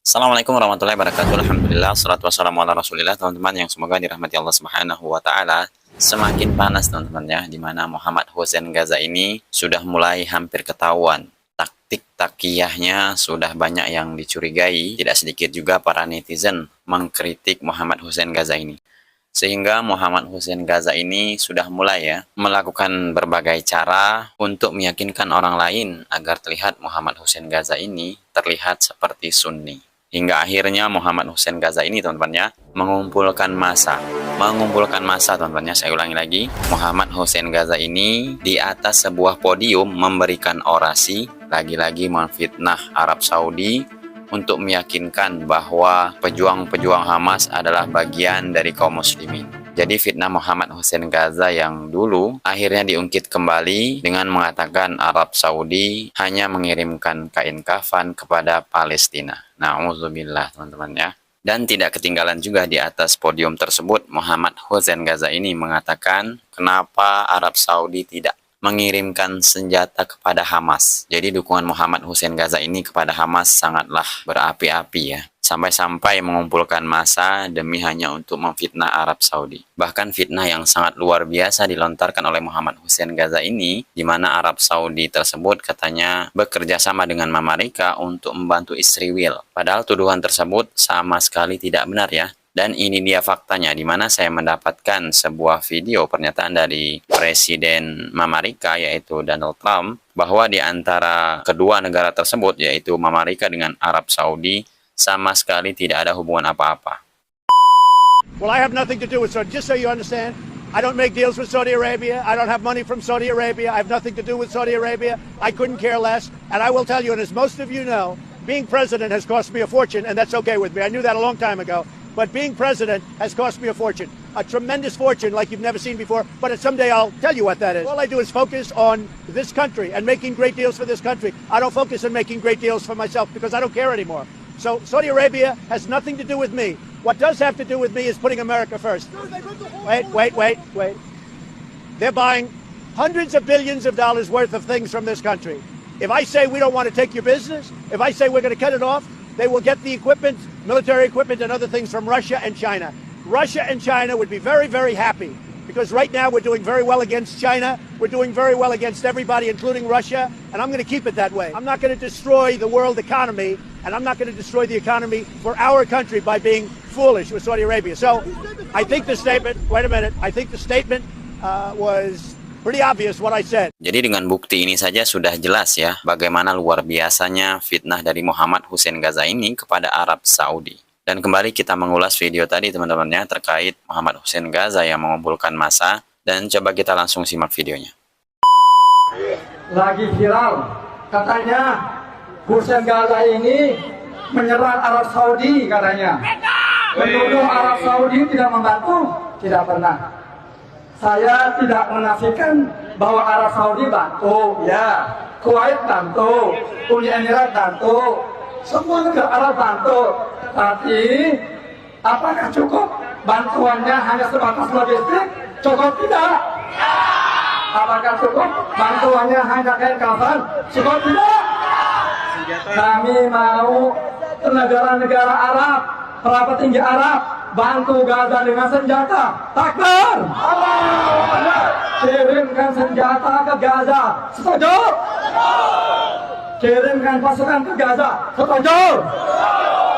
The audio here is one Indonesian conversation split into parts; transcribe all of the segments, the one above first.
Assalamualaikum warahmatullahi wabarakatuh. Alhamdulillah, salatu wassalamu ala rasulillah. Teman-teman yang semoga dirahmati Allah subhanahu wa ta'ala. Semakin panas teman-teman ya, dimana Muhammad Hussein Gaza ini sudah mulai hampir ketahuan. Taktik takiyahnya sudah banyak yang dicurigai. Tidak sedikit juga para netizen mengkritik Muhammad Hussein Gaza ini. Sehingga Muhammad Hussein Gaza ini sudah mulai ya melakukan berbagai cara untuk meyakinkan orang lain agar terlihat Muhammad Hussein Gaza ini terlihat seperti Sunni. Hingga akhirnya Muhammad Hussein Gaza ini teman-teman ya mengumpulkan massa teman-teman ya, saya ulangi lagi, Muhammad Hussein Gaza ini di atas sebuah podium memberikan orasi, lagi-lagi memfitnah Arab Saudi untuk meyakinkan bahwa pejuang-pejuang Hamas adalah bagian dari kaum muslimin. Jadi fitnah Muhammad Hussein Gaza yang dulu akhirnya diungkit kembali dengan mengatakan Arab Saudi hanya mengirimkan kain kafan kepada Palestina. Na'udzubillah teman-teman ya. Dan tidak ketinggalan juga di atas podium tersebut Muhammad Hussein Gaza ini mengatakan kenapa Arab Saudi tidak mengirimkan senjata kepada Hamas. Jadi dukungan Muhammad Hussein Gaza ini kepada Hamas sangatlah berapi-api ya. Sampai-sampai mengumpulkan massa demi hanya untuk memfitnah Arab Saudi. Bahkan fitnah yang sangat luar biasa dilontarkan oleh Muhammad Hussein Gaza ini, di mana Arab Saudi tersebut katanya bekerja sama dengan Amerika untuk membantu Israel. Padahal tuduhan tersebut sama sekali tidak benar ya. Dan ini dia faktanya, di mana saya mendapatkan sebuah video pernyataan dari Presiden Amerika yaitu Donald Trump, bahwa di antara kedua negara tersebut yaitu Amerika dengan Arab Saudi sama sekali tidak ada hubungan apa-apa. Well, I have nothing to do with Saudi. Just so you understand, I don't make deals with Saudi Arabia. I don't have money from Saudi Arabia. I have nothing to do with Saudi Arabia. I couldn't care less. And I will tell you, and as most of you know, being president has cost me a fortune, and that's okay with me. I knew that a long time ago. But being president has cost me a fortune. A tremendous fortune like you've never seen before. But someday I'll tell you what that is. All I do is focus on this country and making great deals for this country. I don't focus on making great deals for myself because I don't care anymore. So Saudi Arabia has nothing to do with me. What does have to do with me is putting America first. Wait. They're buying hundreds of billions of dollars worth of things from this country. If I say we don't want to take your business, if I say we're going to cut it off, they will get the equipment, military equipment and other things from Russia and China. Russia and China would be very, very happy because right now we're doing very well against China. We're doing very well against everybody, including Russia, and I'm going to keep it that way. I'm not going to destroy the world economy, and I'm not going to destroy the economy for our country by being foolish with Saudi Arabia. So I think the statement, I think the statement was pretty obvious what I said. Jadi dengan bukti ini saja sudah jelas ya bagaimana luar biasanya fitnah dari Muhammad Hussein Gaza ini kepada Arab Saudi. Dan kembali kita mengulas video tadi teman-temannya terkait Muhammad Hussein Gaza yang mengumpulkan massa, dan coba kita langsung simak videonya. Lagi viral katanya Hussein Gaza ini menyerang Arab Saudi katanya. Menuduh Arab Saudi tidak membantu, tidak pernah. Saya tidak menafikan bahwa Arab Saudi bantu, ya, Kuwait bantu, Uni Emirat bantu, semua negara Arab bantu. Tapi apakah cukup bantuannya hanya sebatas logistik? Cukup tidak. Apakah cukup bantuannya hanya kain kafan? Cukup tidak. Kami mau negara-negara Arab, para petinggi Arab bantu Gaza dengan senjata. Takbir! Kirimkan senjata ke Gaza. Setuju? Kirimkan pasukan ke Gaza. Setuju?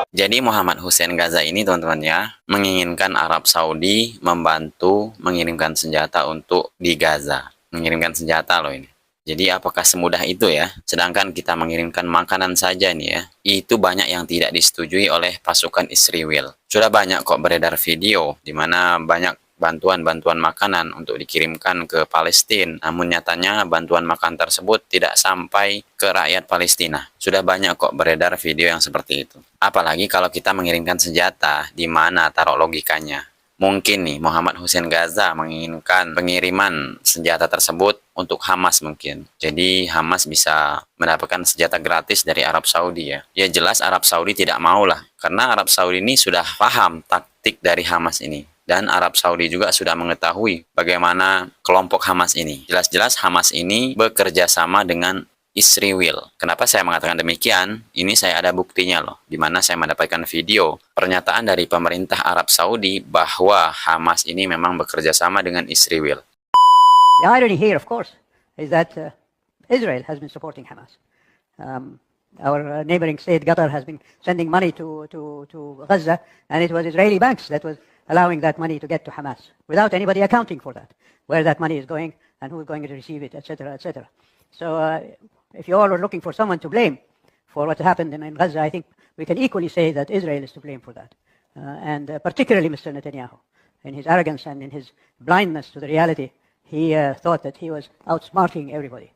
Jadi Muhammad Hussein Gaza ini teman-teman ya menginginkan Arab Saudi membantu mengirimkan senjata untuk di Gaza. Mengirimkan senjata loh ini. Jadi apakah semudah itu ya? Sedangkan kita mengirimkan makanan saja nih ya, itu banyak yang tidak disetujui oleh pasukan Israel. Sudah banyak kok beredar video di mana banyak bantuan-bantuan makanan untuk dikirimkan ke Palestina. Namun nyatanya bantuan makan tersebut tidak sampai ke rakyat Palestina. Sudah banyak kok beredar video yang seperti itu. Apalagi kalau kita mengirimkan senjata, di mana taruh logikanya? Mungkin nih Muhammad Hussein Gaza menginginkan pengiriman senjata tersebut untuk Hamas mungkin. Jadi Hamas bisa mendapatkan senjata gratis dari Arab Saudi ya. Ya jelas Arab Saudi tidak mau lah. Karena Arab Saudi ini sudah paham taktik dari Hamas ini. Dan Arab Saudi juga sudah mengetahui bagaimana kelompok Hamas ini. Jelas-jelas Hamas ini bekerja sama dengan Israel. Kenapa saya mengatakan demikian? Ini saya ada buktinya loh, di mana saya mendapatkan video pernyataan dari pemerintah Arab Saudi bahwa Hamas ini memang bekerja sama dengan Israel. The irony here, of course, is that Israel has been supporting Hamas. Our neighboring state, Qatar, has been sending money to Gaza, and it was Israeli banks that was allowing that money to get to Hamas, without anybody accounting for that, where that money is going and who is going to receive it, etc., etc. So if you all are looking for someone to blame for what happened in Gaza, I think we can equally say that Israel is to blame for that, and particularly Mr. Netanyahu. In his arrogance and in his blindness to the reality, he thought that he was outsmarting everybody.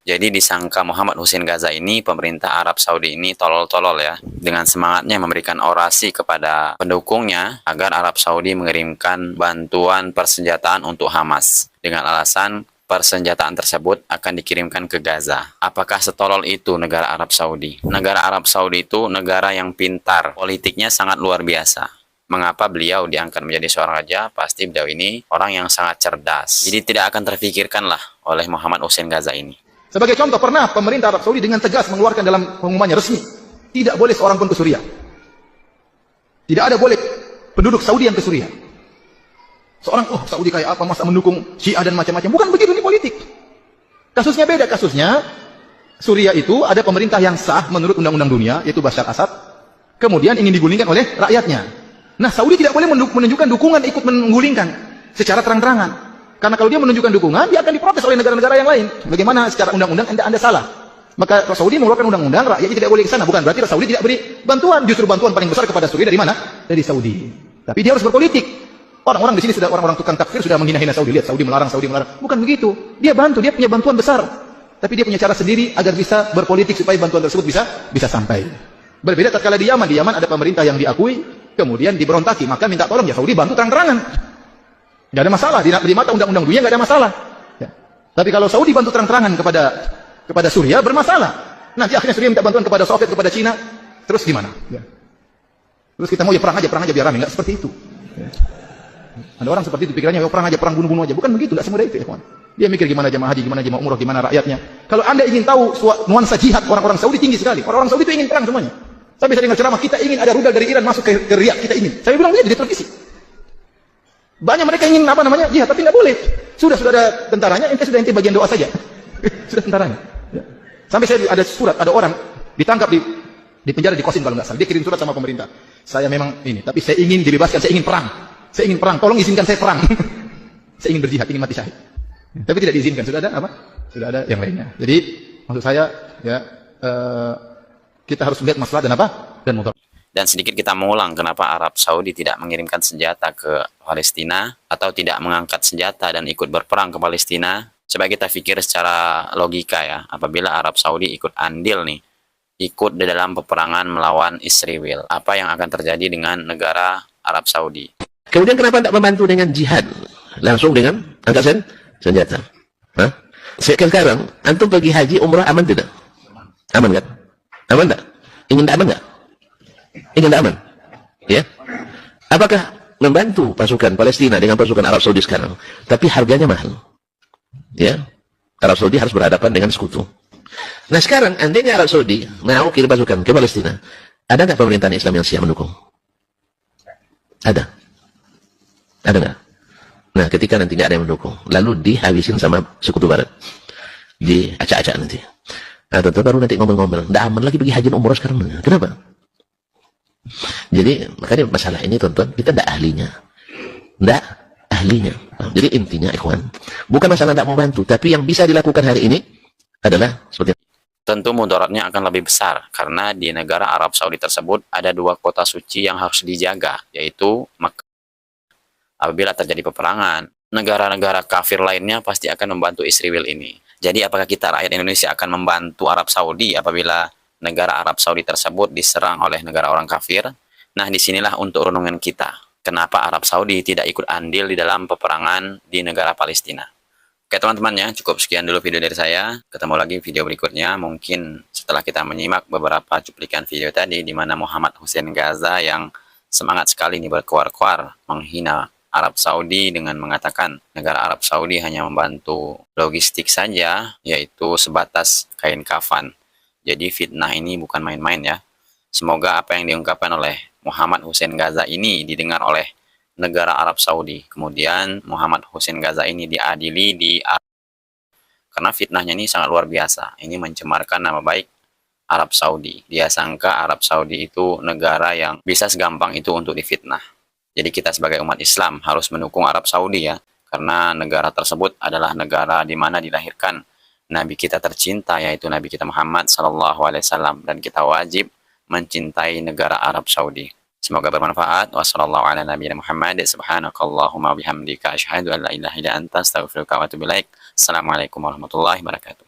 Jadi disangka Muhammad Hussein Gaza ini, pemerintah Arab Saudi ini tolol-tolol ya. Dengan semangatnya memberikan orasi kepada pendukungnya agar Arab Saudi mengirimkan bantuan persenjataan untuk Hamas. Dengan alasan persenjataan tersebut akan dikirimkan ke Gaza. Apakah setolol itu negara Arab Saudi? Negara Arab Saudi itu negara yang pintar. Politiknya sangat luar biasa. Mengapa beliau diangkat menjadi seorang raja? Pasti beliau ini orang yang sangat cerdas. Jadi tidak akan terfikirkanlah oleh Muhammad Hussein Gaza ini. Sebagai contoh, pernah pemerintah Arab Saudi dengan tegas mengeluarkan dalam pengumumannya resmi, tidak boleh seorang pun ke Suriah. Tidak ada boleh penduduk Saudi yang ke Suriah. Seorang, Saudi kayak apa, masa mendukung Syiah dan macam-macam. Bukan begitu, ini politik. Kasusnya beda, kasusnya Suriah itu ada pemerintah yang sah menurut undang-undang dunia, yaitu Bashar Assad, kemudian ingin digulingkan oleh rakyatnya. Nah, Saudi tidak boleh menunjukkan dukungan ikut menggulingkan secara terang-terangan. Karena kalau dia menunjukkan dukungan, dia akan diprotes oleh negara-negara yang lain. Bagaimana secara undang-undang Anda salah? Maka Saudi mengeluarkan undang-undang, rakyatnya tidak boleh ke sana. Bukan berarti Saudi tidak beri bantuan. Justru bantuan paling besar kepada Suriah dari mana? Dari Saudi. Tapi dia harus berpolitik. Orang-orang di sini sudah, orang-orang tukang takfir sudah menghina-hina Saudi. Lihat, Saudi melarang. Bukan begitu. Dia bantu, dia punya bantuan besar. Tapi dia punya cara sendiri agar bisa berpolitik supaya bantuan tersebut bisa sampai. Berbeda tatkala di Yaman. Di Yaman ada pemerintah yang diakui, kemudian diberontaki. Maka minta tolong, ya Saudi bantu terang-terangan. Nggak ada masalah, di mata undang-undang dunia nggak ada masalah. Ya. Tapi kalau Saudi bantu terang-terangan kepada Suriah, bermasalah. Nanti akhirnya Suriah minta bantuan kepada Soviet, kepada Cina, terus gimana? Ya. Terus kita mau ya perang aja biar rame, nggak seperti itu. Ya. Ada orang seperti itu pikirannya, ya perang bunuh-bunuh aja. Bukan begitu, nggak semudah itu ya kawan. Dia mikir gimana jemaah haji, gimana jemaah umroh, gimana rakyatnya. Kalau Anda ingin tahu nuansa jihad orang-orang Saudi tinggi sekali. Orang-orang Saudi itu ingin perang semuanya. Saya bisa dengar ceramah, kita ingin ada rudal dari Iran masuk ke Riyadh, kita ingin. Saya bilang begitu di televisi. Banyak mereka ingin jihad, tapi nggak boleh. Sudah ada tentaranya, ente bagian doa saja. Sudah tentaranya. Ya. Sampai saya ada surat, ada orang ditangkap di penjara di Qasim kalau nggak salah. Dia kirim surat sama pemerintah. Saya memang ini, tapi saya ingin dibebaskan, saya ingin perang. Tolong izinkan saya perang. Saya ingin berjihad, ingin mati syahid. Tapi tidak diizinkan. Sudah ada apa? Sudah ada yang lainnya. Jadi maksud saya ya kita harus melihat masalah dan apa? Dan mudarat. Dan sedikit kita mengulang kenapa Arab Saudi tidak mengirimkan senjata ke Palestina atau tidak mengangkat senjata dan ikut berperang ke Palestina. Coba kita pikir secara logika ya, apabila Arab Saudi ikut andil nih, ikut di dalam peperangan melawan Israel, apa yang akan terjadi dengan negara Arab Saudi? Kemudian kenapa tidak membantu dengan jihad? Langsung dengan angkat senjata. Hah? Sekarang, antum pergi haji, umrah aman tidak? Aman kan? Aman tak? Ingin tak aman tak? Ingin tak aman? Ya? Apakah membantu pasukan Palestina dengan pasukan Arab Saudi sekarang? Tapi harganya mahal. Ya? Arab Saudi harus berhadapan dengan sekutu. Nah sekarang, andainya Arab Saudi mau kirim pasukan ke Palestina, ada nggak pemerintahan Islam yang siap mendukung? Ada. Ada nggak? Nah ketika nanti nggak ada yang mendukung, lalu dihabisin sama sekutu Barat, diacak-acak nanti. Nah tentu baru nanti ngomel-ngomel, nggak aman lagi pergi haji umroh sekarang. Kenapa? Jadi makanya masalah ini tonton kita ndak ahlinya. Jadi intinya ikhwan, bukan masalah ndak mau bantu, tapi yang bisa dilakukan hari ini adalah seperti Tentu mudaratnya akan lebih besar karena di negara Arab Saudi tersebut ada dua kota suci yang harus dijaga, yaitu Makkah. Apabila terjadi peperangan, negara-negara kafir lainnya pasti akan membantu Israel ini. Jadi apakah kita rakyat Indonesia akan membantu Arab Saudi apabila negara Arab Saudi tersebut diserang oleh negara orang kafir? Nah, disinilah untuk renungan kita. Kenapa Arab Saudi tidak ikut andil di dalam peperangan di negara Palestina? Oke teman-teman ya, cukup sekian dulu video dari saya. Ketemu lagi video berikutnya, mungkin setelah kita menyimak beberapa cuplikan video tadi, di mana Muhammad Hussein Gaza yang semangat sekali nih berkuar-kuar menghina Arab Saudi dengan mengatakan negara Arab Saudi hanya membantu logistik saja, yaitu sebatas kain kafan. Jadi fitnah ini bukan main-main ya. Semoga apa yang diungkapkan oleh Muhammad Hussein Gaza ini didengar oleh negara Arab Saudi. Kemudian Muhammad Hussein Gaza ini diadili di Arab. Karena fitnahnya ini sangat luar biasa. Ini mencemarkan nama baik Arab Saudi. Dia sangka Arab Saudi itu negara yang bisa segampang itu untuk difitnah. Jadi kita sebagai umat Islam harus mendukung Arab Saudi ya. Karena negara tersebut adalah negara di mana dilahirkan Nabi kita tercinta, yaitu Nabi kita Muhammad SAW. Dan kita wajib mencintai negara Arab Saudi. Semoga bermanfaat. Wassalamualaikum warahmatullahi wabarakatuh. Subhanakallahumma bihamdika asyhadu an la ilaha illa anta astaghfiruka wa atubu ilaik. Assalamualaikum warahmatullahi wabarakatuh.